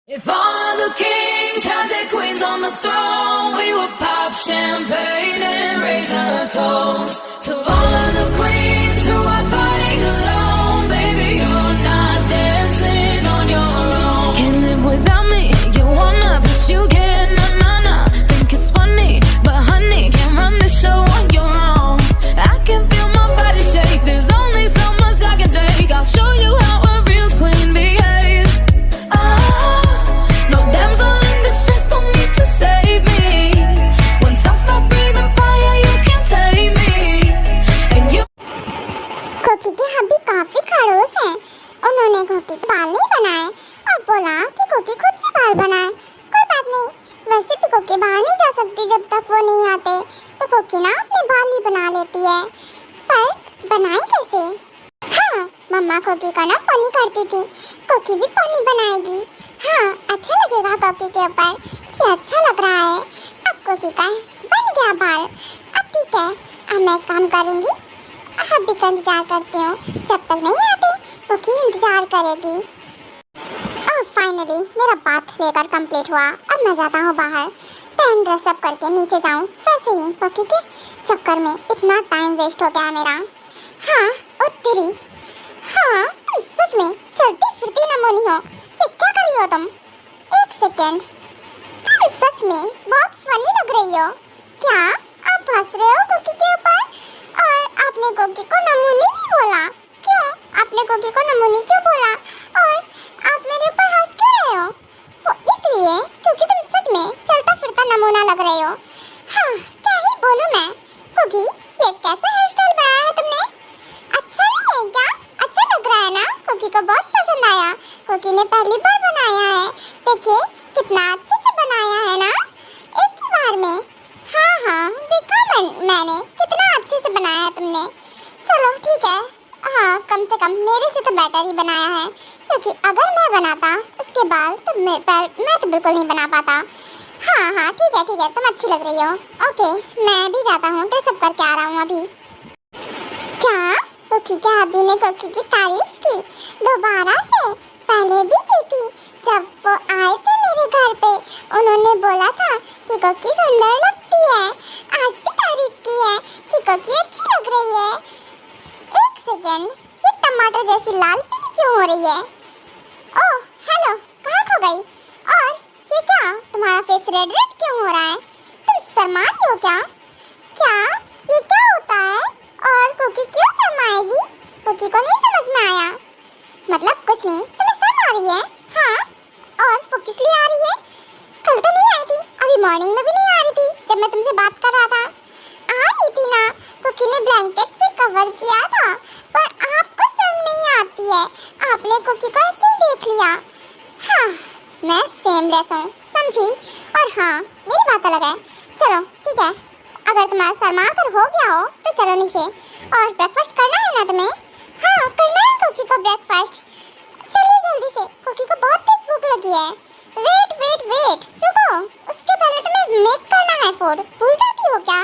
If all of the kings had their queens on the throne, we would pop champagne and raise a toast to all of the queens who are fighting alone. Baby, you're not dancing on your own. Can't live without me, you wanna, but you can't. Nah. Think it's funny, but honey, can't run the show on your own. I can feel my body shake, there's only so much I can take. I'll show you how a real queen behaves. No damsel in distress, don't need to save me. Once I stop breathing fire, you can't tame me. And you कोकी के हबी काफी खड़ूस हैं। उन्होंने कोकी के बाल नहीं बनाए और बोला कि कोकी खुद से बाल बनाए। कोई बात नहीं, वैसे भी कोकी बाहर नहीं जा सकती जब तक वो नहीं आते, तो कोकी ना अपने बाल ही बना लेती है। पर बनाए कैसे? हाँ, मम्मा कोकी का ना पनी करती थी, कोकी भी पनी बनाएगी। हाँ, अच्छा लगेगा कोकी के ऊपर, ये अच्छा लग रहा है। अब कोकी का बन गया बाल। अब ठीक है, अब मैं एक काम करूँगी, हब्बी का इंतजार करती हूँ। जब तक नहीं आते कोकी इंतजार करेगी। ओह फाइनली मेरा बाथ लेकर कंप्लीट हुआ। अब मैं जाता हूँ बाहर, टर्न ड्रेसअप करके नीचे जाऊँ। वैसे ही कोकी के चक्कर में इतना टाइम वेस्ट हो गया मेरा। हाँ ओ तेरी, हाँ तुम सच में चलती फिरती नमूनी हो। ये क्या कर रही हो तुम? एक सेकेंड, तुम सच में बहुत फनी लग रही हो। क्या आप हंस रहे हो कोकी के ऊपर? और आपने कोकी को नमूनी भी बोला? क्यों आपने कोकी को नमूनी क्यों बोला? और आप मेरे ऊपर हंस क्यों रहे हो? वो इसलिए क्योंकि तुम सच में चलता फिरता नमूना लग रहे हो। हाँ क्या ही बोलूं मैं। कोकी ये कैसा हेयर स्टाइल बनाया है तुमने? अच्छा नहीं है क्या? अच्छा लग रहा है ना? कोकी को बहुत पसंद आया। कोकी ने पहली बार बनाया है, देखिए कितना अच्छे से बनाया है ना, एक ही बार में। हाँ देखा मैंने कितना अच्छे से बनाया है तुमने। चलो ठीक है, हाँ कम से कम मेरे से तो बेटर ही बनाया है, क्योंकि अगर मैं बनाता उसके बाल तो मैं तो बिल्कुल नहीं बना पाता। हाँ ठीक है तुम अच्छी लग रही हो। ओके मैं भी जाता हूँ, ड्रेसअप करके आ रहा हूँ अभी। क्या कोकी के हब्बी ने कोकी की तारीफ की दोबारा से? पहले भी की थी जब वो आए थे मेरे घर पे, उन्होंने बोला था कि कोकी सुंदर लगती है। आज भी तारीफ की है कि कोकी अच्छी लग रही है। एक सेकेंड, ये टमाटर जैसी लाल पीली क्यों हो रही है? ओह हेलो, कहाँ खो गई? और ये क्या, तुम्हारा फेस रेड क्यों हो रहा है? तुम शर्मा रही हो क्या? क्या ये क्या होता है? और कोकी क्यों शर्माएगी? कोकी को नहीं समझ में आया। मतलब कुछ नहीं, तुम्हें शर्म आ रही है? हाँ, और वो किस लिए आ रही है? कल तो नहीं आई थी, अभी मॉर्निंग में भी नहीं आ रही थी जब मैं तुमसे बात कर रहा था। आ रही थी ना, कोकी ने ब्लैंकेट से कवर किया था, पर आपको शर्म नहीं आती है, आपने कोकी को ऐसे ही देख लिया। हाँ मैं सेमलेस हूँ, समझी? और हाँ मेरी बात अलग है। चलो ठीक है, अगर तुम्हारा शर्मा कर हो गया हो तो चलो नीचे। और ब्रेकफास्ट करना है ना तुम्हें? हाँ करना है कोकी को ब्रेकफास्ट। चलिए जल्दी से, कोकी को बहुत तेज भूख लगी है। वेट रुको, उसके पहले तुम्हें मेक करना है फूड, भूल जाती हो क्या?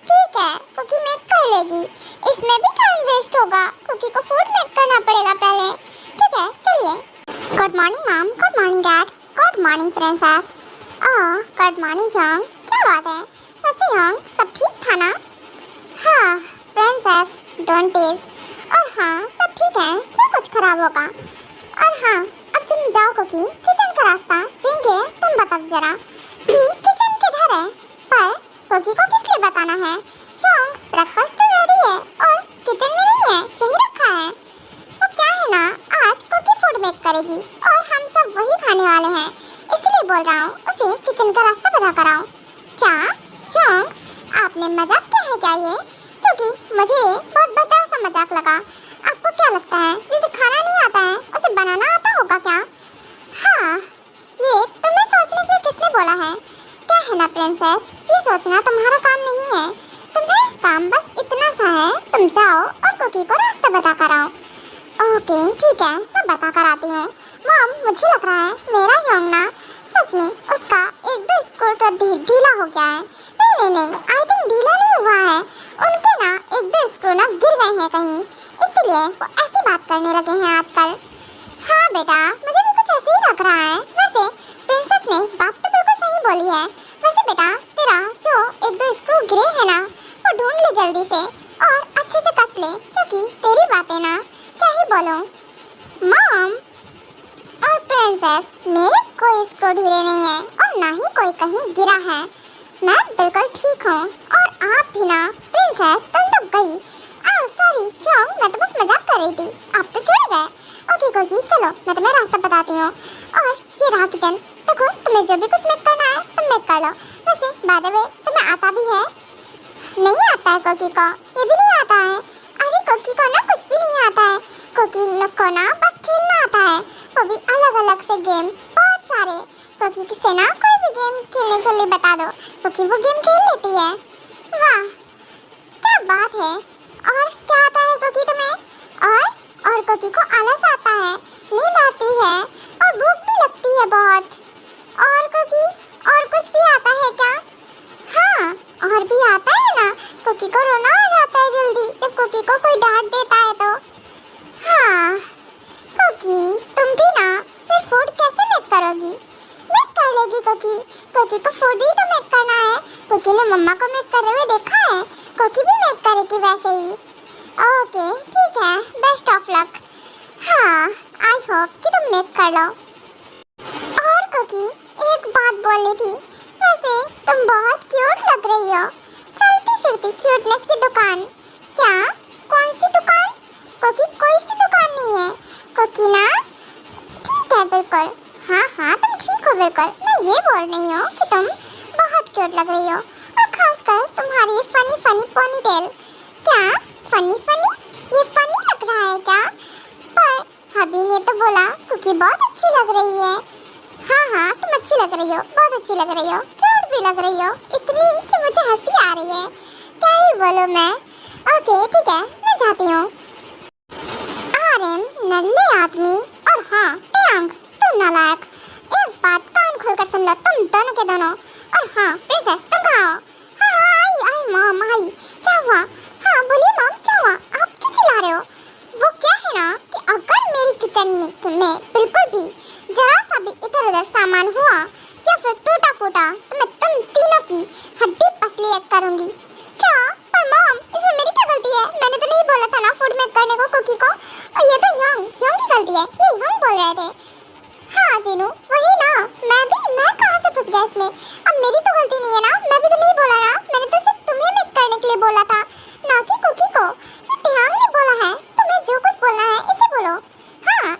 ठीक है कोकी मेक कर लेगी, इसमें भी टाइम वेस्ट होगा, कोकी को फूड मेक करना पड़ेगा पहले। ठीक है चलिए। Good morning ma'am, good morning dad, good morning princess. Good morning young, क्या बात है? वैसे यंग सब ठीक था ना? हाँ प्रिंसेस डोंट टीज। और हाँ सब ठीक है, क्यों कुछ खराब होगा? और हाँ अब तुम जाओ कोकी, किचन का रास्ता चेंगे, तुम बताओ जरा कि किचन किधर है? पर कोकी को किस लिए बताना है? यंग ब्रेकफास्ट तो रेडी है और किचन में नहीं है, यही रखा है। वो क्या है ना, आज कोकी फूड मेक करेगी और हम सब वही खाने वाले हैं, इसलिए बोल रहा हूँ उसे किचन का रास्ता बता कर आओ। क्या यंग आपने मजाक किया है क्या ये? क्योंकि मुझे बहुत बड़ा सा मजाक लगा। आपको क्या लगता है जिसे खाना नहीं आता है उसे बनाना आता होगा क्या? हाँ ये तुम्हें सोचने के लिए किसने बोला है? क्या है ना प्रिंसेस, ये सोचना तुम्हारा काम नहीं है, तुम्हें काम बस इतना सा है, तुम जाओ और कोकी को रास्ता बता कर आओ। ओके ठीक है, मैं बता कर आती हूँ। मॉम मुझे लग रहा है मेरा यंग ना सच में उसका एक दो स्क्रू तो ढीला हो गया है। नहीं आई थिंक ढीला नहीं हुआ है, उनके ना एक दो स्क्रू ना गिर गए हैं कहीं, इसलिए वो ऐसी बात करने लगे हैं आजकल। हाँ बेटा मुझे भी कुछ ऐसे ही लग रहा है। वैसे बोली है। वैसे बेटा तेरा जो एक दो स्क्रू गिरे है ना वो ढूंढ ले जल्दी से और अच्छे से कस ले, क्योंकि तेरी बातें ना क्या ही बोलूं। मॉम और प्रिंसेस, मेरे कोई स्क्रू ढीले नहीं है और ना ही कोई कहीं गिरा है। मैं बिल्कुल ठीक हूँ और आप भी ना। प्रिंसेस तुम तो गई। सॉरी योंग, मैं तो बस मजाक कर रही थी, आप तो चिढ़ गए। ओके कोकी चलो मैं तुम्हें रास्ता बताती हूँ। और ये रहा किचन, देखो तुम्हें जो भी कुछ मेक करना है तुम मेक कर लो। वैसे बाय द वे तुम्हें आता भी है? नहीं आता है कोकी को, ये भी नहीं आता है। अरे कोकी को ना कुछ भी नहीं आता है। कोकी को ना बस खेलना आता है, वो भी अलग अलग से गेम्स, बहुत सारे। कोकी से ना कोई भी गेम खेलने के लिए बता दो, कोकी वो गेम खेल लेती है। वाह क्या बात है। और क्या आता है कोकी तुम्हें? और कोकी को आलस आता है, नींद आती है और भूख भी लगती है बहुत। और कोकी और कुछ भी आता है क्या? हाँ और भी आता है ना, कोकी को रोना आ जाता है जल्दी जब कोकी को कोई डांट देता है तो। हाँ कोकी तुम भी ना फिर फूड कैसे मेक करोगी? मेक कर लेगी कोकी, कोकी को फूड ही तो मेक करना है। कोकी ने मम्मा को मेक करते हुए देखा है, कोकी भी मेक करेगी वैसे ही। ओके ठीक है, बेस्ट ऑफ लक। हाँ आई होप कि तुम मेक कर लो। और कोकी एक बात बोली थी, वैसे तुम बहुत क्यूट लग रही हो। चलती फिरती क्यूटनेस की दुकान। क्या? कौन सी दुकान? कोकी कोई सी दुकान नहीं है। कोकी ना ठीक है बिल्कुल। हाँ तुम ठीक हो बिल्कुल। मैं ये बोल रही हूँ कि तुम बहुत क्यूट लग रही हो, और खासकर तुम्हारी फनी फनी पोनीटेल। क्या फनी फनी? ये फनी लग रहा है क्या? पर हबी ने तो बोला कोकी बहुत अच्छी लग रही है। हाँ तुम अच्छी लग रही हो, बहुत अच्छी लग रही हो, क्यूट भी लग रही हो, इतनी कि मुझे हंसी आ रही है। क्या ही बोलूं मैं। ओके ठीक है मैं जाती हूँ। आर्यन नल्ले आदमी और हाँ टैंग तुम नालायक। एक बात कान खोलकर सुन लो तुम दोनों के दोनों। और हाँ प्रिंसेस तुम कहाँ हो? हाँ आई मॉम आई। क्या हुआ? हाँ बोलिए मॉम क्या हुआ? आप क्यों चिल्ला रहे हो? वो क्या है ना कि अगर मेरी किचन में बिल्कुल भी जरा सा भी इधर उधर सामान हुआ या फिर टूटा फूटा तो मैं तुम तीनों की हड्डी पसली एक करूंगी। क्या? पर मॉम इसमें मेरी क्या गलती है? मैंने तो नहीं बोला था ना फूड मेक करने को कोकी को। और ये तो योंग की गलती है, ये योंग बोल रहे थे। हाँ जीनू वही ना, मैं कहाँ से फंस गया इसमें? अब मेरी तो गलती नहीं है ना, मैं भी तो नहीं बोला ना, मैंने तो सिर्फ तुम्हें मेक करने के लिए बोला था ना कि कोकी को। ये टैंग ने बोला है, तुम्हें जो कुछ बोलना है इसे बोलो। हाँ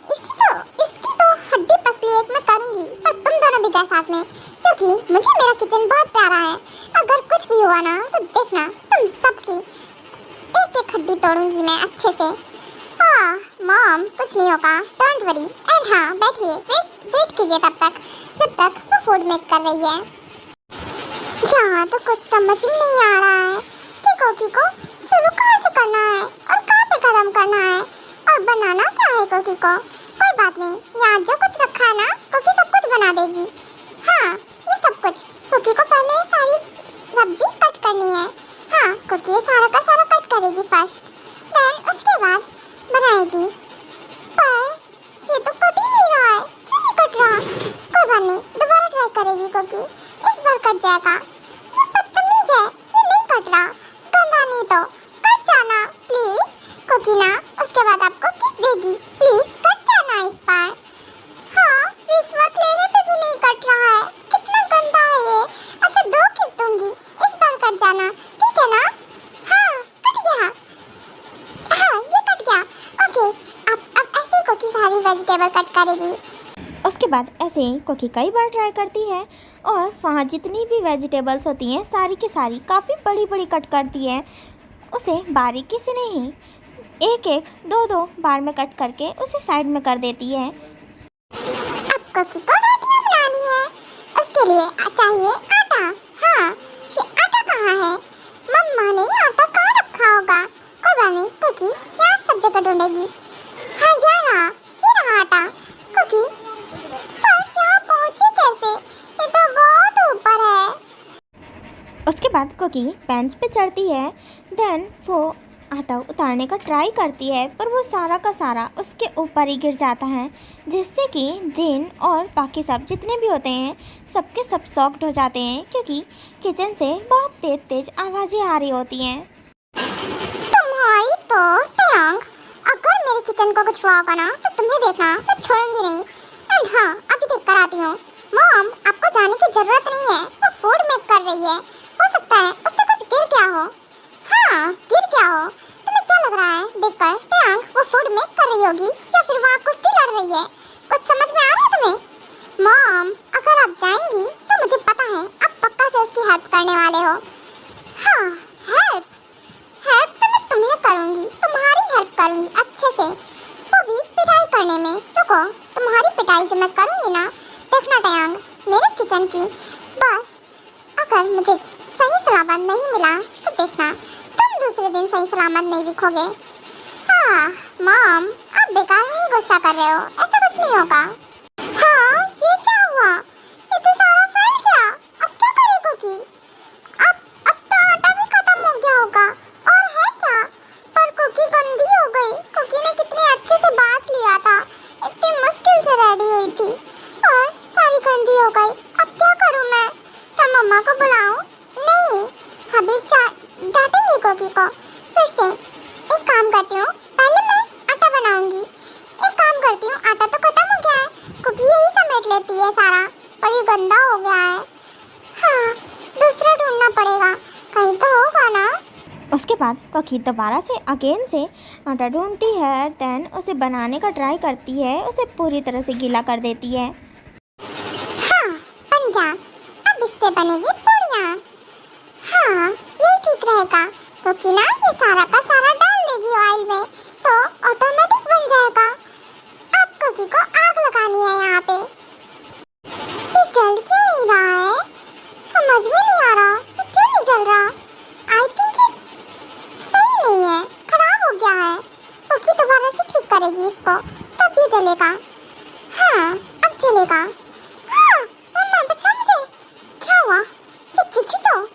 इसकी तो हड्डी पसली एक मैं करूंगी, पर तुम दोनों भी गए साथ में, क्योंकि मुझे मेरा किचन बहुत प्यारा है। अगर कुछ भी हुआ ना तो देखना तुम सबकी एक एक हड्डी तोड़ूंगी मैं अच्छे से। मॉम कुछ नहीं होगा, डोंट वरी। एंड हाँ बैठिए, वेट कीजिए तब तक जब तक वो फूड मेक कर रही है। यहाँ तो कुछ समझ में नहीं आ रहा है कि कोकी को शुरू कहाँ से करना है और कहाँ पे खत्म करना है और बनाना क्या है कोकी को। कोई बात नहीं, यहाँ जो कुछ रखा है ना कोकी सब कुछ बना देगी। हाँ ये सब कुछ कोकी को पहले सारी सब्जी कट करनी है। हाँ कोकी ये सारा का सारा कट करेगी फर्स्ट, देन उसके बाद बनाएगी। पर ये तो कट ही नहीं रहा है, क्यों नहीं कट रहा? कोई बात नहीं, दोबारा ट्राई करेगी कोकी, इस बार कट जाएगा। ये बदतमीज है, ये नहीं कट रहा। गंदा नहीं तो कट जाना प्लीज कोकी ना, उसके बाद आपको किस देगी। प्लीज कट जाना इस बार। हाँ रिश्वत लेने पे भी नहीं कट रहा है, कितना गंदा है ये। अच्छा 2 किस दूंगी, इस बार कट जाना ठीक है ना? हाँ कट गया। हाँ ये कट गया। ओके अब ऐसे ही कोकी सारी वेजिटेबल कट करेगी। उसके बाद ऐसे ही कोकी कई बार ट्राई करती है और वहाँ जितनी भी वेजिटेबल्स होती हैं सारी की सारी काफ़ी बड़ी बड़ी कट करती है। उसे बारीकी से नहीं, एक एक दो दो बार में कट करके उसे साइड में कर देती है। अब कोकी को रोटियां बनानी है, उसके लिए चाहिए आटा। हाँ ये आटा कहाँ है? मम्मा ने आटा कहाँ रखा होगा? कोई बात नहीं, कोकी यहाँ सब जगह ढूंढेगी। हाँ ये रहा आटा। कोकी पर यहाँ पहुँची कैसे? ये तो बहुत ऊपर है। उसके बाद कोकी बेंच पे चढ़ती है, देन वो आटा उतारने का ट्राई करती है, पर वो सारा का सारा उसके ऊपर ही गिर जाता है, जिससे कि जेन और बाकी सब जितने भी होते हैं सबके सब शॉक्ड हो जाते हैं, क्योंकि किचन से बहुत तेज तेज आवाज़ें आ रही होती हैं। तुम्हारी तो टैंग, अगर मेरे किचन को कुछ हुआ होगा ना तो तुम्हें देखना मैं छोड़ूंगी नहीं। एंड हाँ, अभी देख कर आती हूँ। मॉम, आपको जाने की जरूरत नहीं है, वो फूड मेक कर रही है, हो सकता है उससे कुछ गिर गया हो। हाँ, गिर गया हो। तुम्हें क्या लग रहा है देखकर टैंग वो फूड मेक कर रही होगी या फिर वहाँ कुश्ती लड़ रही है? कुछ समझ में आ रहा है तुम्हें? मॉम, अगर आप जाएंगी तो मुझे पता है आप पक्का से उसकी हेल्प करने वाले हो। हाँ, हेल्प तो मैं तुम्हें करूंगी, तुम्हारी हेल्प करूंगी अच्छे से, वो भी पिटाई करने में। रुको, तुम्हारी पिटाई जो मैं करूंगी ना, देखना टैंग, मेरे किचन की। बस अगर मुझे सही सलामत नहीं मिला तो देखना तुम दूसरे दिन सही सलामत नहीं दिखोगे। हाँ मॉम, आप बेकार में ही गुस्सा कर रहे हो, ऐसा कुछ नहीं होगा। हाँ, ये क्या हुआ? ये तो सारा फैल गया। अब क्या करे कुकी? अब तो आटा भी खत्म हो गया होगा। और है क्या? पर कुकी गंदी हो गई। कुकी ने कितने अच्छे से बात लिया था, इतनी मुश्किल से रेडी हुई थी और सारी गंदी हो गई। अब क्या करूं मैं? क्या मम्मा को बुलाऊं? नहीं, अभी डांटेंगे कुकी को। फिर से एक काम करती हूँ, पहले मैं आटा बनाऊंगी। एक काम करती हूँ, आटा तो खत्म हो गया है, कुकी यही समेट लेती है सारा, पर ये गंदा हो गया है। हाँ, दूसरा ढूंढना पड़ेगा, कहीं तो होगा ना। उसके बाद कुकी दोबारा से अगेन से आटा ढूंढती है, देन उसे बनाने का ट्राई करती है, उसे पूरी तरह से गीला कर देती है। हाँ, बन गया। अब इससे बनेगी पूड़ियाँ। हाँ, यही ठीक रहेगा, क्योंकि ना ये सारा का सारा डाल देगी ऑयल में तो ऑटोमेटिक बन जाएगा। अब कुकी को आग लगानी है यहाँ पे। ये जल क्यों नहीं रहा है? समझ में नहीं आ रहा, ये क्यों नहीं जल रहा? आई थिंक ये सही नहीं है, खराब हो गया है। कुकी दोबारा से ठीक करेगी इसको, तब ये जलेगा। हाँ, अब जलेगा। हाँ, मम्मा बचा मुझे। क्या हुआ? ये चीखी क्यों?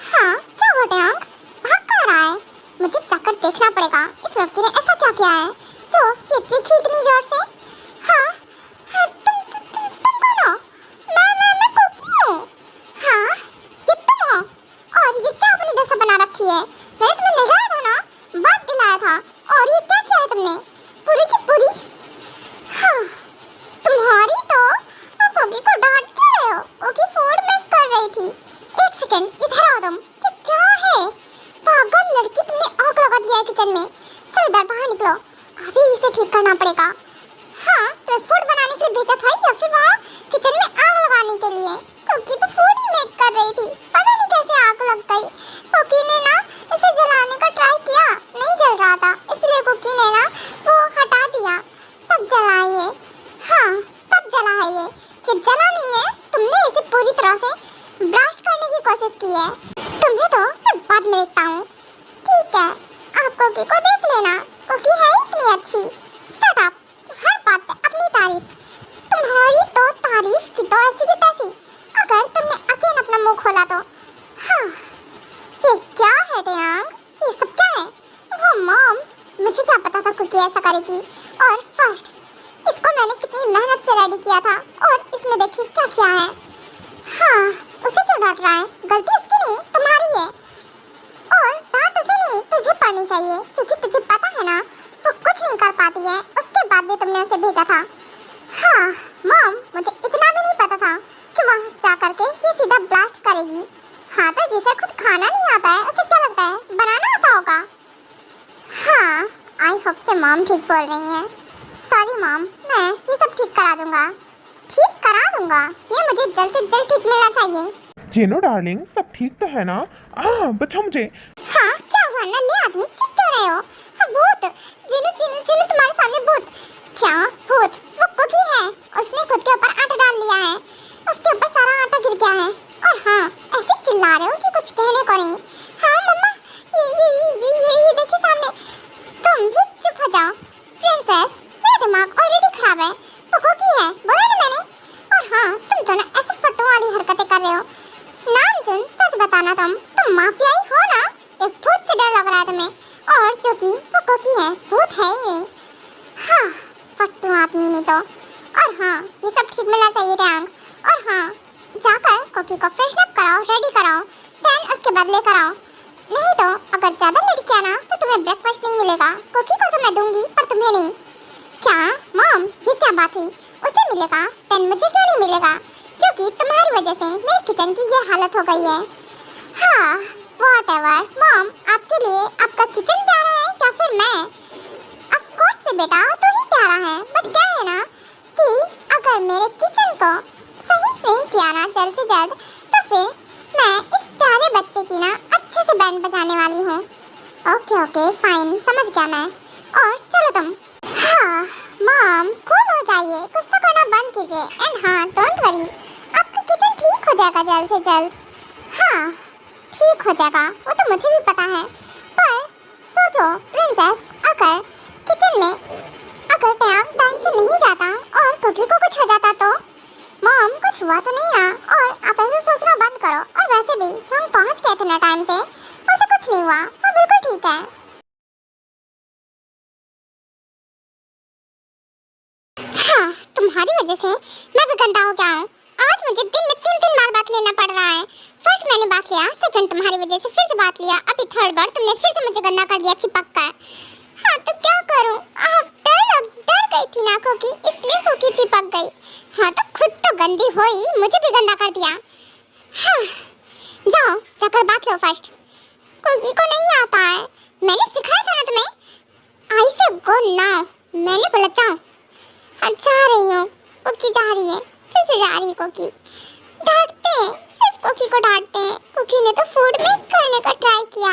हाँ, क्या हुआ टैंग? भाग कहाँ रहा है? मुझे जाकर देखना पड़ेगा, इस लड़की ने ऐसा क्या किया है जो ये चीखी इतनी जोर से। हाँ, तुम कौन हो? मैं कुकी हूँ। हाँ, ये तुम हो? और ये क्या अपनी दशा बना रखी है? मैंने तुम्हें नहलाया था ना, बात दिलाया था, और ये क्या किया है तुमने? पूरी की पूरी। हाँ, तुम्हारी तो कुकी को डांट क्यों रहे हो? कुकी फूड मेक कर रही थी। एक सेकंड, इधर आओ तुम। ये क्या है? पागल लड़की, तुमने आग लगा दिया है किचन में। चलो इधर बाहर निकलो, अभी इसे ठीक करना पड़ेगा। हाँ, तुम्हें फूड बनाने के लिए भेजा था या फिर वहाँ किचन में आग लगाने के लिए? कुकी तो फूड ही मेक कर रही थी, पता नहीं कैसे आग लग गई। कुकी ने ना इसे जलाने का ट्राई किया, नहीं जल रहा था, इसलिए कुकी ने ना वो हटा दिया, तब जला ये। हाँ, तब जला है ये जला नहीं है। तुमने इसे पूरी तरह से ब्लास्ट करने की कोशिश की है। तुम्हें तो मैं बाद में देखता हूँ। ठीक है, आप कुकी को देख लेना, कुकी है इतनी अच्छी। शट अप, हर बात पे अपनी तारीफ। तुम्हारी तो तारीफ की तो ऐसी की तैसी, अगर तुमने अकेले अपना मुंह खोला तो। हाँ, ये क्या है टैंग? ये सब क्या है? वो मॉम, मुझे क्या पता था कुकी ऐसा करेगी। और फर्स्ट, इसको मैंने कितनी मेहनत से रेडी किया था और इसने देखिए क्या किया है। हाँ, उसे क्यों डांट रहा है? गलती उसकी नहीं, तुम्हारी है। और डांट उसे नहीं, तुझे पड़नी चाहिए, क्योंकि तुझे पता है ना वो कुछ नहीं कर पाती है, उसके बाद भी तुमने उसे भेजा था। हाँ मॉम, मुझे इतना भी नहीं पता था कि वहाँ जा करके ये सीधा ब्लास्ट करेगी। हाँ, तो जिसे खुद खाना नहीं आता है उसे क्या लगता है बनाना आता होगा? हाँ, आई होप से मॉम ठीक बोल रही हैं। सॉरी मॉम, मैं ये सब ठीक करा दूंगा। ठीक करा दूंगा, ये मुझे जल्द से जल्द ठीक मिलना चाहिए। जेनो डार्लिंग, सब ठीक तो है ना? बचा मुझे। हाँ, क्या हुआ? नल्ले आदमी चीख क्यों रहे हो? हाँ, भूत। जीनू जीनू जीनू, तुम्हारे सामने भूत। क्या भूत? वो कुकी है, उसने खुद के ऊपर आटा डाल लिया है, उसके ऊपर सारा आटा गिर गया है। और हाँ, ऐसे चिल्ला रहे हो कि कुछ कहने को नहीं। हाँ मम्मा, ये देखिए सामने। तुम भी चुप हो जाओ प्रिंसेस, मेरा दिमाग ऑलरेडी खराब है। वो कुकी है, बोला ना मैंने। और हाँ, तुम दोनों ऐसे फटो वाली हरकतें कर रहे हो। नामजुन, सच बताना, तुम माफियाई हो ना? एक भूत से डर लग रहा है तुम्हें, और जो कि वो कोकी है, भूत है ही नहीं। हाँ, फट्टू आदमी नहीं तो। और हाँ, ये सब ठीक मिलना चाहिए रैंक। और हाँ, जाकर कोकी को फ्रेशन अप कराओ, रेडी कराओ, देन उसके बाद लेकर आओ। नहीं तो अगर ज़्यादा लेट किया ना तो तुम्हें ब्रेकफास्ट नहीं मिलेगा। कोकी को तो मैं दूंगी पर तुम्हें नहीं। क्या मॉम, ये क्या बात हुई? उसे मिलेगा देन मुझे क्यों नहीं मिलेगा? क्योंकि तुम्हारी वजह से मेरे किचन की ये हालत हो गई है। हाँ, व्हाटएवर मॉम, आपके लिए आपका किचन प्यारा है या फिर मैं? ऑफ कोर्स से बेटा, तो ही प्यारा है। बट क्या है ना कि अगर मेरे किचन को सही नहीं किया ना जल्द से जल्द, तो फिर मैं इस प्यारे बच्चे की ना अच्छे से बैंड बजाने वाली हूँ। ओके ओके फाइन, समझ गया मैं। और चलो तुम। हाँ मॉम, कूल हो जाइए, कुछ तो करना बंद कीजिए। एंड हाँ, डोंट वरी, आपका किचन ठीक हो जाएगा जल्द से जल्द। हाँ, ठीक हो जाएगा, वो तो मुझे भी पता है। पर सोचो प्रिंसेस, अगर किचन में अगर टैप टाइम से नहीं जाता और कोकी को कुछ हो जाता तो? मॉम, कुछ हुआ तो नहीं ना, और आप ऐसे सोचना बंद करो। और वैसे भी हम पहुंच गए थे ना टाइम से, वैसे कुछ नहीं हुआ, वो बिल्कुल ठीक है। हाँ, तुम्हारी वजह से मैं भी गंदा हो गया हूँ। आज मुझे दिन में 3 बार बात लेना पड़ रहा है। फर्स्ट मैंने बात लिया, सेकंड तुम्हारी वजह से फिर से बात लिया, अभी थर्ड बार तुमने फिर से मुझे गंदा कर दिया चिपक कर। हाँ तो क्या करूँ, आप डर गई थी ना कोकी, इसलिए कोकी चिपक गई। हाँ तो खुद तो गंदी हो ही, मुझे भी गंदा कर दिया। हाँ, जाओ जाकर बात लो फर्स्ट। कोकी को नहीं आता है, मैंने सिखाया था ना तुम्हें। आई से गो नाउ, मैंने बोला जाओ। हाँ जा रही हूँ। कोकी जा रही है, फिर से जा रही है कोकी। डांटते हैं, सिर्फ कोकी को डांटते हैं। कोकी ने तो फूड में करने का ट्राई किया,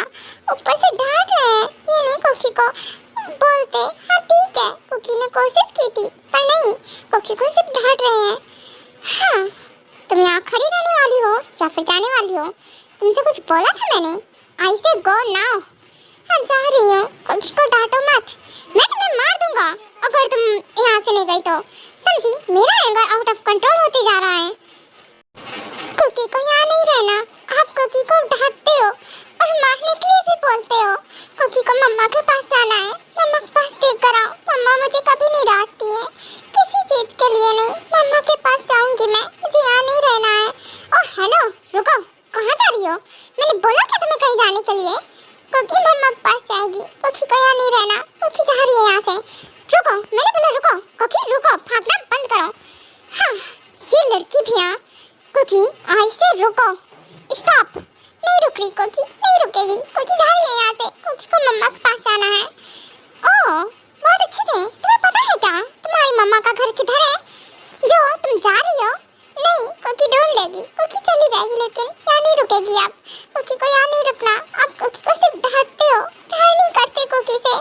ऊपर से डांट रहे हैं। ये नहीं कोकी को बोलते। हाँ ठीक है, कोकी ने कोशिश की थी पर नहीं, कोकी को सिर्फ डांट रहे हैं। हाँ, तुम यहाँ खड़ी रहने वाली हो या फिर जाने वाली हो? तुमसे कुछ बोला था मैंने? आई से गो नाउ। हाँ जा रही हूँ, कोकी को डांटो मत, मैं तुम्हें मार दूंगा अगर तुम यहाँ से नहीं गई तो। समझी? मेरा एंगर आउट ऑफ कंट्रोल होते जा रहा है। कोकी को यहाँ नहीं रहना। आप कोकी को डांटते हो और मारने के लिए भी बोलते हो। कोकी को मम्मा के पास जाना है, मम्मा के पास देख कर आओ। मम्मा मुझे कभी नहीं डांटती है, किसी चीज के लिए नहीं। मम्मा के पास जाऊंगी मैं, मुझे यहाँ नहीं रहना है। ओह हेलो, रुको, कहाँ जा रही हो? मैंने बोला क्या तुम्हें कहीं जाने के लिए? कोकी मम्मा के पास जाएगी, कोकी को यहाँ नहीं रहना। कोकी जा रही है यहाँ से। रुको, मैंने बोला रुको। कोकी रुको, भागना बंद करो। हाँ, ये लड़की भी ना। कोकी आई से रुको, स्टॉप। नहीं रुक रही कोकी, नहीं रुकेगी। कोकी जा रही है यहाँ से, कोकी को मम्मा के पास जाना है। ओह बहुत अच्छे से, तुम्हें पता है क्या तुम्हारी मम्मा का घर किधर है जो तुम जा रही हो? नहीं, कोकी ढूंढ लेगी, कोकी चली जाएगी, लेकिन यहाँ नहीं रुकेगी। आप कोकी को यहाँ नहीं रुकना। आप कोकी को सिर्फ डांटते हो, प्यार नहीं करते कोकी से।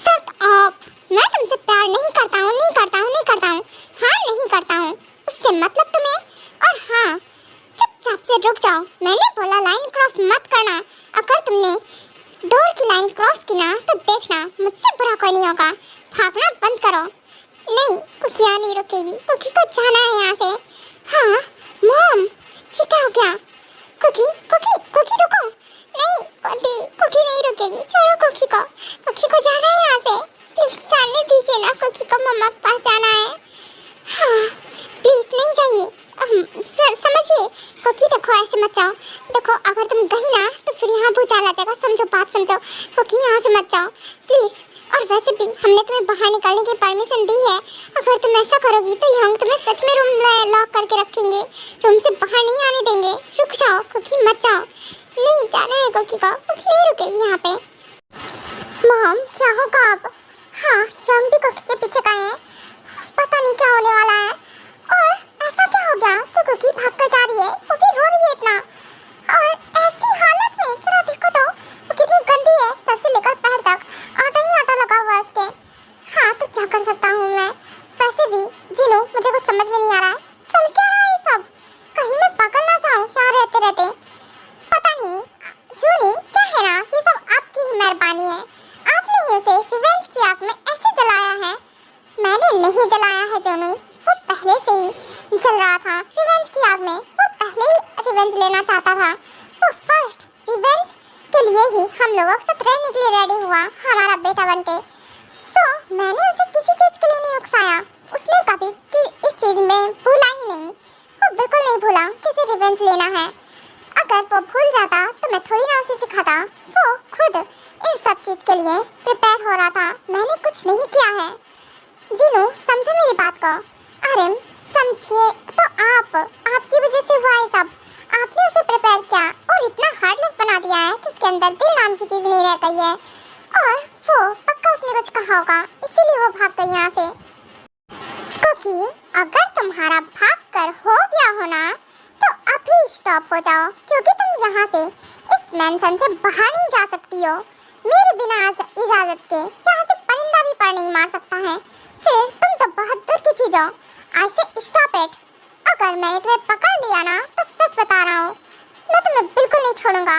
शट अप, मैं तुमसे प्यार नहीं करता हूँ, नहीं करता हूँ, नहीं करता हूँ। हाँ नहीं करता हूँ, उससे मतलब तुम्हें। और हाँ, चुपचाप से रुक जाओ, मैंने बोला लाइन क्रॉस मत करना। अगर तुमने डोर की लाइन क्रॉस की ना तो देखना मुझसे बुरा कोई नहीं होगा। भागना बंद करो। नहीं, कोकी यहाँ नहीं रुकेगी, कोकी को जाना है यहाँ से। हाँ मॉम, ये क्या हो गया? कोकी कोकी कोकी रुको। नहीं कोकी, कोकी नहीं रुकेगी, छोड़ो कोकी को जाना है यहाँ से। प्लीज जाने दीजिए ना, कोकी को मम्मा के पास जाना है। हाँ प्लीज नहीं जाइए, समझिए। कोकी देखो, ऐसे मत जाओ। देखो अगर तुम गई ना तो फिर यहाँ भूचाल आ जाएगा, समझो बात समझो। कोकी यहाँ से मत जाओ प्लीज। और वैसे भी हमने तुम्हें बाहर निकलने की परमिशन दी है। अगर तुम ऐसा करोगी तो हम तुम्हें सच में रूम लॉक करके रखेंगे, रूम से बाहर नहीं आने देंगे। रुक जाओ कोकी, मत जाओ। नहीं जाना है कोकी को, कोकी नहीं रुकेगी यहाँ पे। मॉम क्या होगा अब? हाँ, यंग भी कोकी के पीछे गए हैं, पता नहीं क्या होने वाला है। और ऐसा क्या हो गया तो कोकी भाग कर जा रही है, वो भी रो रही है इतना। और ऐसी हालत में जरा देखो तो वो कितनी गंदी है, सर से लेकर पैर तक आटा ही आटा लगा हुआ है उसके। हाँ तो क्या कर सकता हूँ मैं? वैसे भी जिनो, मुझे कुछ समझ में नहीं आ रहा है, चल क्या रहा है सब? कहीं मैं पागल ना जाऊँ यहाँ रहते रहते। पता नहीं जूनी, क्या है ना, ये सब आपकी ही मेहरबानी है। आपने ही उसे रिवेंज की आग में ऐसे जलाया है। मैंने नहीं जलाया है जूनी, वो पहले से ही जल रहा था रिवेंज की आग में। वो पहले ही रिवेंज लेना चाहता था। वो फर्स्ट रिवेंज के लिए ही हम लोगों के साथ रहने के लिए रेडी हुआ, हमारा बेटा बनके। सो मैंने उसे किसी चीज़ के लिए नहीं उकसाया। उसने कभी कि इस चीज़ में भूला ही नहीं, वो बिल्कुल नहीं भूला किसी रिवेंज लेना है। अगर वो भूल जाता तो मैं थोड़ी ना उसे सिखाता। वो खुद इन सब चीज़ के लिए प्रिपेयर हो रहा था, मैंने कुछ नहीं किया है। जीनू समझे मेरी बात को। आर्यन समझिए तो आपकी वजह से हुआ है सब। आपने उसे प्रिपेयर किया और इतना हार्टलेस बना दिया है कि उसके अंदर दिल नाम की चीज़ नहीं रह गई है। और वो पक्का उसने कुछ कहा होगा, इसीलिए वो भाग गई यहाँ से। क्योंकि अगर तुम्हारा भाग कर हो गया हो ना तो अभी स्टॉप हो जाओ, क्योंकि तुम यहाँ से इस मेंशन से बाहर नहीं जा सकती हो। मेरे बिना इजाज़त के यहाँ से परिंदा भी पर नहीं मार सकता है। फिर तुम तो बहुत दूर की चीज़ हो। आई से स्टॉप इट। अगर मैंने तुम्हें पकड़ लिया ना तो सच बता रहा हूँ, मैं तुम्हें बिल्कुल नहीं छोड़ूंगा।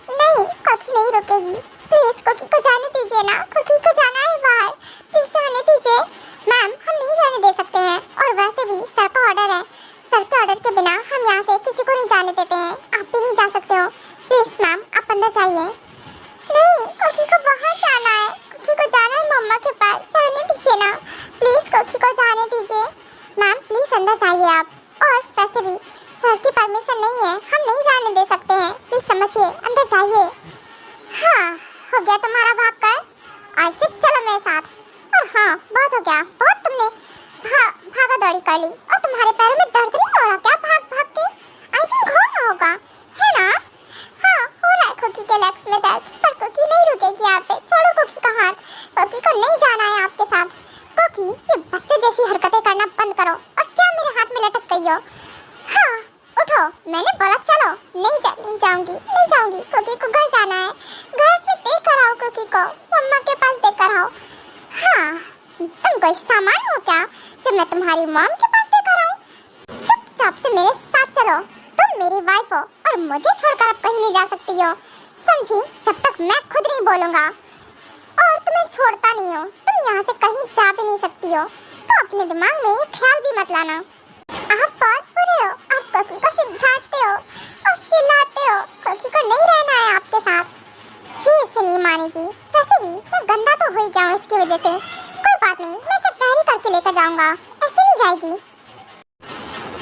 नहीं, कोकी नहीं रुकेगी। प्लीज कोकी को जाने दीजिए ना, कोकी को जाना है बाहर, प्लीज जाने दीजिए। मैम हम नहीं जाने दे सकते हैं, और वैसे भी सर का ऑर्डर है। सर के ऑर्डर के बिना हम यहाँ से किसी को नहीं जाने देते हैं। आप भी नहीं जा सकते हो। प्लीज मैम आप अंदर जाइए। नहीं, कोकी को बाहर जाना है, कोकी को जाना है मम्मा के पास, जाने दीजिए ना प्लीज, कोकी को जाने दीजिए। मैम प्लीज अंदर जाइए आप, और वैसे भी सर की परमिशन नहीं है, हम नहीं जाने दे सकते हैं। प्लीज समझिए, अंदर जाइए। हाँ, हो गया तुम्हारा भाग कर, ऐसे चलो मेरे साथ। और हाँ, बहुत हो गया, बहुत तुमने भागा दौड़ी कर ली। और तुम्हारे पैरों में दर्द नहीं हो रहा क्या भाग भाग के? आई थिंक हो रहा होगा, है ना? हाँ, हो रहा है कोकी के लेग्स में दर्द, पर कोकी नहीं रुकेगी यहाँ पे। छोड़ो कोकी का हाथ, कोकी को नहीं जाना है आपके साथ। कोकी, ये बच्चे जैसी हरकतें करना बंद करो, और क्या मेरे हाथ में लटक गई हो? हाँ, उठो, मैंने बोला चलो। नहीं जाऊंगी, नहीं जाऊंगी। कोकी को घर जाना है, घर में देख कर आओ कोकी को, मम्मा के पास देख कर आओ। हाँ, तुम कोई सामान हो क्या जब मैं तुम्हारी मॉम के पास देख कर आऊं? चुपचाप से मेरे साथ चलो, तुम मेरी वाइफ हो और मुझे छोड़कर आप कहीं नहीं जा सकती हो, समझी? जब तक मैं खुद नहीं बोलूँगा। और तुम्हें छोड़ता नहीं हो, तुम यहाँ से कहीं जा भी नहीं सकती हो, तो अपने दिमाग में ये ख्याल भी मत लाना। आप बहुत बुरे हो, आप कोकी को सिर्फ डांटते हो और चिल्लाते हो। कोकी को नहीं रहना है आपके साथ, ये इसे नहीं मानेगी। वैसे भी मैं गंदा तो हो ही गया हूँ इसकी वजह से। कोई बात नहीं, मैं इसे कैरी करके लेकर जाऊँगा, ऐसे नहीं जाएगी।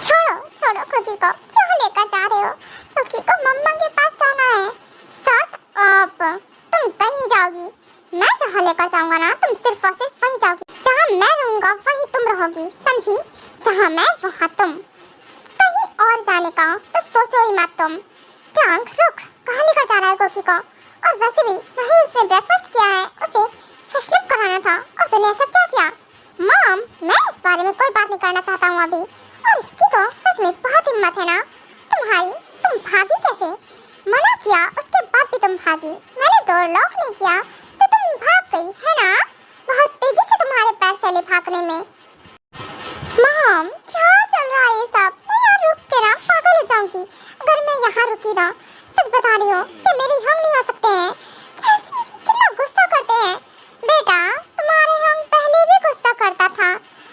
छोड़ो छोड़ो कोकी को, क्यों लेकर जा रहे हो? कोकी को मम्मा के पास जाना है। शट अप, तुम कहीं नहीं जाओगी। मैं जहाँ लेकर जाऊँगा ना, तुम सिर्फ और सिर्फ वहीं जाओगी। जहाँ मैं रहूँगा वहीं तुम रहोगी, समझी? जहाँ मैं वहाँ तुम। कहीं और जाने का तो सोचो ही मत तुम। ट्यांग रुक, कहाँ लेकर जा रहा है कोकी को? और वैसे भी नहीं, उसने ब्रेकफास्ट किया है, उसे फ्रेशन अप कराना था, और तूने ऐसा क्या किया? मॉम, मैं इस बारे में कोई बात नहीं करना चाहता हूँ अभी। और इसकी तो सच में बहुत हिम्मत है ना तुम्हारी। तुम भागी कैसे? मना किया उसके बाद भी तुम भागी। मैंने डोर लॉक नहीं किया तो तुम भाग गई, है ना? बहुत तेजी से तुम्हारे पैर चले भागने में। मॉम, क्या चल रहा है ये सब? मैं यहाँ रुक के ना पागल हो जाऊंगी अगर मैं यहाँ रुकी ना। सच बता रही हूँ, ये मेरे यंग नहीं हो सकते हैं। कैसे, कितना गुस्सा करते हैं। बेटा, तुम्हारे यंग पहले भी गुस्सा करता था,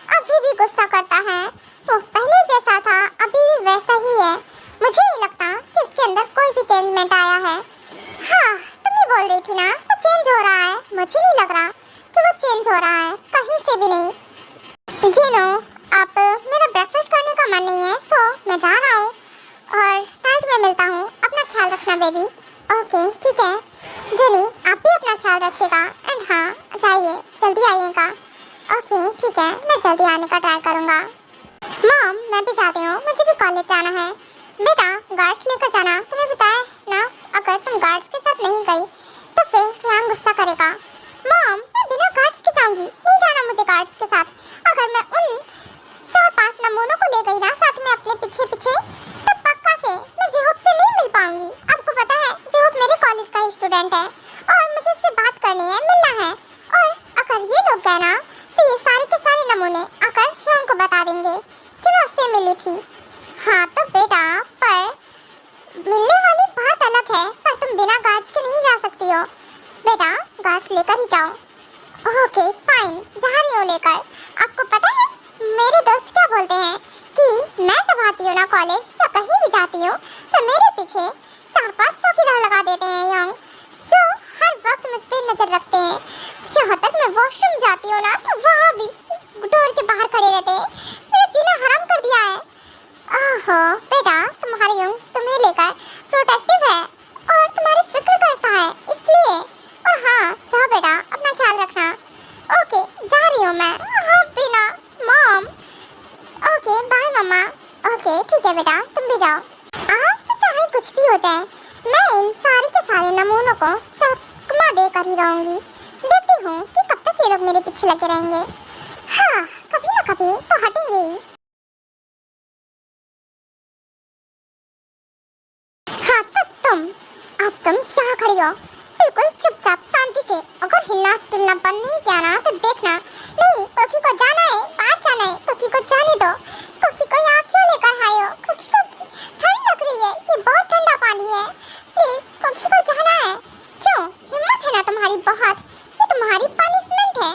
अभी भी गुस्सा करता है। वो पहले जैसा था अभी भी वैसा ही है। मुझे नहीं लगता कि उसके अंदर कोई भी चेंजमेंट आया है। हाँ, तुम ही बोल रही थी ना वो चेंज हो रहा है। मुझे नहीं लग रहा कि वो चेंज हो रहा है, कहीं से भी नहीं। जीनू, आप मेरा ब्रेकफास्ट करने का मन नहीं है, सो मैं जा रहा हूँ और नाइट में मिलता हूँ। अपना ख्याल रखना बेबी। ओके ठीक है जेनी, आप भी अपना ख्याल रखिएगा। एंड हाँ, जाइए, जल्दी आइएगा। ओके ठीक है, मैं जल्दी आने का ट्राई करूँगा। मॉम, मैं भी जाती हूँ, मुझे भी कॉलेज जाना है। बेटा, गार्ड्स लेकर जाना, तुम्हें बताया ना, अगर तुम गार्ड्स के साथ नहीं गई तो फिर रियान गुस्सा करेगा। मॉम, मैं बिना गार्ड्स के जाऊंगी, नहीं जाना मुझे गार्ड्स के साथ। अगर मैं उन 4-5 नमूनों को ले गई ना साथ में अपने पीछे पीछे, तो पक्का से मैं जेहोप से नहीं मिल पाऊंगी। आपको पता है जेहोप मेरे कॉलेज का ही स्टूडेंट है और मुझे उससे बात करनी है, मिलना है। और अगर ये लोग गए ना तो ये सारे के सारे नमूने आकर शिवम को बता देंगे कि मैं उससे मिली थी। हाँ तो बेटा, पर मिलने वाली बात अलग है, पर तुम बिना गार्ड्स के नहीं जा सकती हो। बेटा, गार्ड्स लेकर ही जाओ। ओके फाइन, जा रही हूँ लेकर। आपको पता है मेरे दोस्त क्या बोलते हैं कि मैं जब आती हूँ ना कॉलेज या कहीं भी जाती हूँ तो मेरे पीछे 4-5 चौकीदार लगा देते हैं यंग। वॉशरूम जाती हूँ ना तो वहाँ भी डोर के बाहर खड़े रहते हैं। मेरा जीना हराम कर दिया है। ओहो बेटा, तुम्हारी यूं तुम्हें लेकर प्रोटेक्टिव है और तुम्हारी फिक्र करता है इसलिए। और हाँ जाओ बेटा, अपना ख्याल रखना। ओके जा रही हूँ मैं। हाँ बिना मॉम। ओके बाय मम्मा। ओके ठीक है बेटा, तुम भी जाओ। आज तो चाहे कुछ भी हो जाए, मैं इन सारे के सारे नमूनों को चकमा देकर ही रहूंगी। देखती हूँ कि कब तक ये लोग मेरे पीछे लगे रहेंगे। हाँ कभी ना कभी तो हटेंगे ही। हाँ तो अब तुम यहाँ खड़ी हो बिल्कुल चुपचाप शांति से। अगर हिलना डुलना बंद नहीं किया ना तो देखना। नहीं कोकी को जाना है, बाहर जाना है। कोकी को जाने दो। कोकी को यहाँ क्यों लेकर आए हो? कोकी को ठंड लग रही है, ये बहुत ठंडा पानी है। प्लीज कोकी को जाना है। क्यों, हिम्मत है ना तुम्हारी बहुत। ये तुम्हारी पनिशमेंट है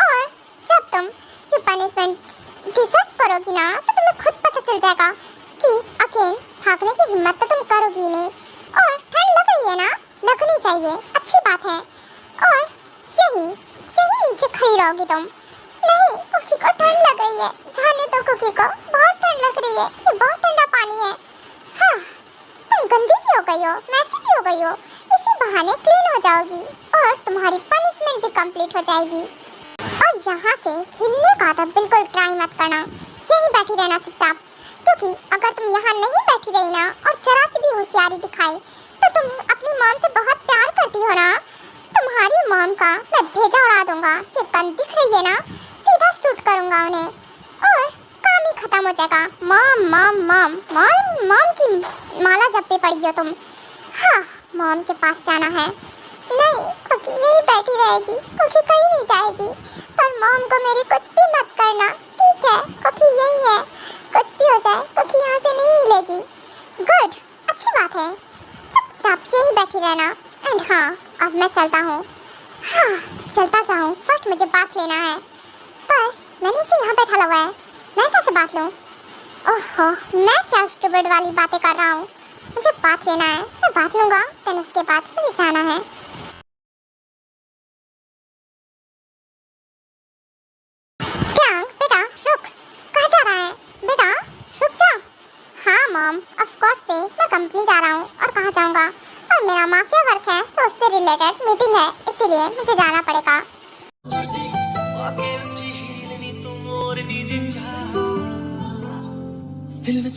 और जब तुम ये पनिशमेंट डिजर्व करोगी ना तो तुम्हें खुद पता चल जाएगा कि अकेले भागने की हिम्मत तो तुम करोगी नहीं। और ठंड लग रही है ना, लगनी चाहिए, अच्छी बात है। और यही नीचे खड़ी रहोगी तुम। नहीं कुकी को ठंड लग रही है, जाने दो कुकी को, बहुत ठंड लग रही है, ये बहुत ठंडा पानी है। हाँ तुम गंदी भी हो गई हो, मैसी भी हो गई हो, इसी बहाने क्लीन हो जाओगी और तुम्हारी पनिशमेंट भी कंप्लीट हो जाएगी। और यहाँ से हिलने का तो बिल्कुल ट्राई मत करना, यही बैठी रहना चुपचाप। क्योंकि अगर तुम यहाँ नहीं बैठी रही ना और जरा सी भी होशियारी दिखाई तो तुम अपनी मॉम से बहुत प्यार करती हो ना। तुम्हारी मॉम का मैं भेजा उड़ा दूंगा। ये गन दिख रही है ना, सीधा शूट करूंगा उन्हें और काम ही खत्म हो जाएगा। Mom mom mom mom mom की माला जपे पड़ी हो तुम। हाँ मॉम के पास जाना है। नहीं कुकी यही बैठी रहेगी, कुकी कहीं नहीं जाएगी। पर मॉम को मेरी कुछ भी मत करना, ठीक है? कुकी यही है, कुछ भी हो जाए कुकी यहाँ से नहीं हिलेगी। गुड, अच्छी बात है, चुपचाप यही बैठी रहना। एंड हाँ अब मैं चलता हूँ। हाँ चलता क्या हूँ, फर्स्ट मुझे बात लेना है। पर मैंने इसे यहाँ बैठा हुआ है, मैं कैसे बात लूँ? ओहो मैं क्या स्टूपिड वाली बातें कर रहा हूँ। मुझे बात लेना है, मैं बात लूँगा, देन उसके बाद मुझे जाना है। बेटा रुक, कहाँ जा रहा है? बेटा रुक जा। हाँ मॉम ऑफ कोर्स से मैं कंपनी जा रहा हूँ और कहाँ जाऊँगा, और मेरा माफिया वर्क है तो उससे रिलेटेड मीटिंग है, इसीलिए मुझे जाना पड़ेगा। दिल में